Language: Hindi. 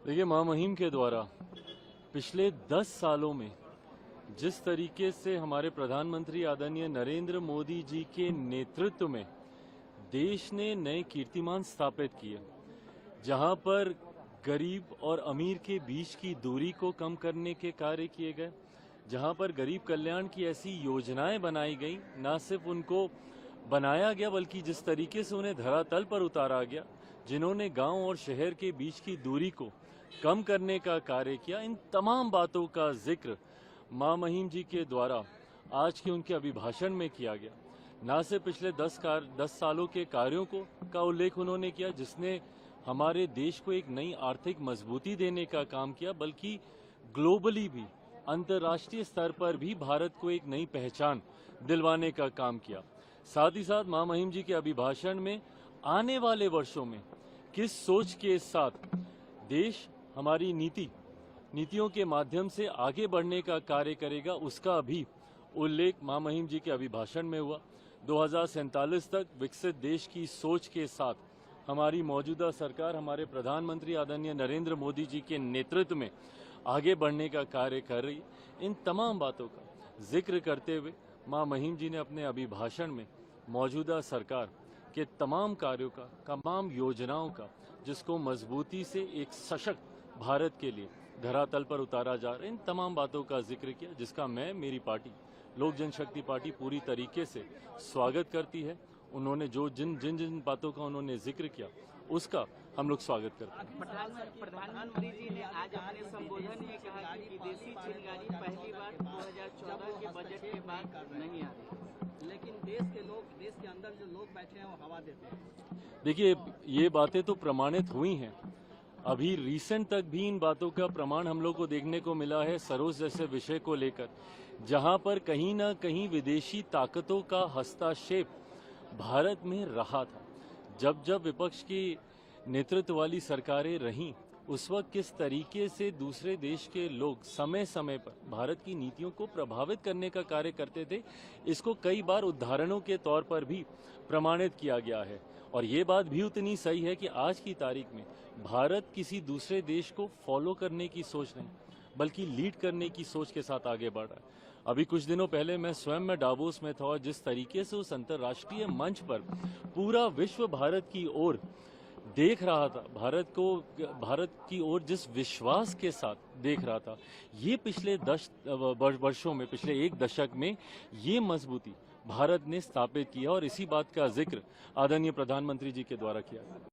देखिए, महामहिम के द्वारा पिछले 10 सालों में जिस तरीके से हमारे प्रधानमंत्री आदरणीय नरेंद्र मोदी जी के नेतृत्व में देश ने नए कीर्तिमान स्थापित किए, जहां पर गरीब और अमीर के बीच की दूरी को कम करने के कार्य किए गए, जहां पर गरीब कल्याण की ऐसी योजनाएं बनाई गई, न सिर्फ उनको बनाया गया बल्कि जिस तरीके से उन्हें धरातल पर उतारा गया, जिन्होंने गांव और शहर के बीच की दूरी को कम करने का कार्य किया, इन तमाम बातों का जिक्र महामहिम जी के द्वारा आज के उनके अभिभाषण में किया गया। न सिर्फ पिछले 10 सालों के कार्यों का उल्लेख उन्होंने किया, जिसने हमारे देश को एक नई आर्थिक मजबूती देने का काम किया, बल्कि ग्लोबली भी, अंतर्राष्ट्रीय स्तर पर भी भारत को एक नई पहचान दिलवाने का काम किया। साथ ही साथ महामहिम जी के अभिभाषण में आने वाले वर्षों में किस सोच के साथ देश हमारी नीतियों के माध्यम से आगे बढ़ने का कार्य करेगा, उसका भी उल्लेख महामहिम जी के अभिभाषण में हुआ। 2047 तक विकसित देश की सोच के साथ हमारी मौजूदा सरकार हमारे प्रधानमंत्री आदरणीय नरेंद्र मोदी जी के नेतृत्व में आगे बढ़ने का कार्य कर रही है। इन तमाम बातों का जिक्र करते हुए महामहिम जी ने अपने अभिभाषण में मौजूदा सरकार के तमाम कार्यों का, तमाम योजनाओं का, जिसको मजबूती से एक सशक्त भारत के लिए धरातल पर उतारा जा रहा है, इन तमाम बातों का जिक्र किया, जिसका मैं, मेरी पार्टी लोक जनशक्ति पार्टी पूरी तरीके से स्वागत करती है। उन्होंने जो जिन बातों का उन्होंने जिक्र किया, उसका हम लोग स्वागत करते हैं। प्रधानमंत्री जी ने आज अपने संबोधन में कहा कि विदेशी चिंगारी पहली बार 2014 के बजट के बाद नहीं आ रही, लेकिन देश के अंदर जो लोग बैठे हैं वो हवा देते हैं। देखिए, ये बातें तो प्रमाणित हुई हैं। अभी रिसेंट तक भी इन बातों का प्रमाण हम लोग को देखने को मिला है, सरोज जैसे विषय को लेकर, जहां पर कहीं ना कहीं विदेशी ताकतों का हस्तक्षेप भारत में रहा था। जब जब विपक्ष की नेतृत्व वाली सरकारें रहीं, उस वक्त किस तरीके से दूसरे देश के लोग समय समय पर भारत की नीतियों को प्रभावित करने का कार्य करते थे, इसको कई बार उदाहरणों के तौर पर भी प्रमाणित किया गया है। और ये बात भी उतनी सही है कि आज की तारीख में भारत किसी दूसरे देश को फॉलो करने की सोच नहीं, बल्कि लीड करने की सोच के साथ आगे बढ़ रहा है। अभी कुछ दिनों पहले मैं स्वयं डावोस में था, और जिस तरीके से उस अंतर्राष्ट्रीय मंच पर पूरा विश्व भारत की ओर देख रहा था, भारत की ओर जिस विश्वास के साथ देख रहा था, ये पिछले 10 वर्षों में, पिछले एक दशक में ये मजबूती भारत ने स्थापित किया, और इसी बात का जिक्र आदरणीय प्रधानमंत्री जी के द्वारा किया।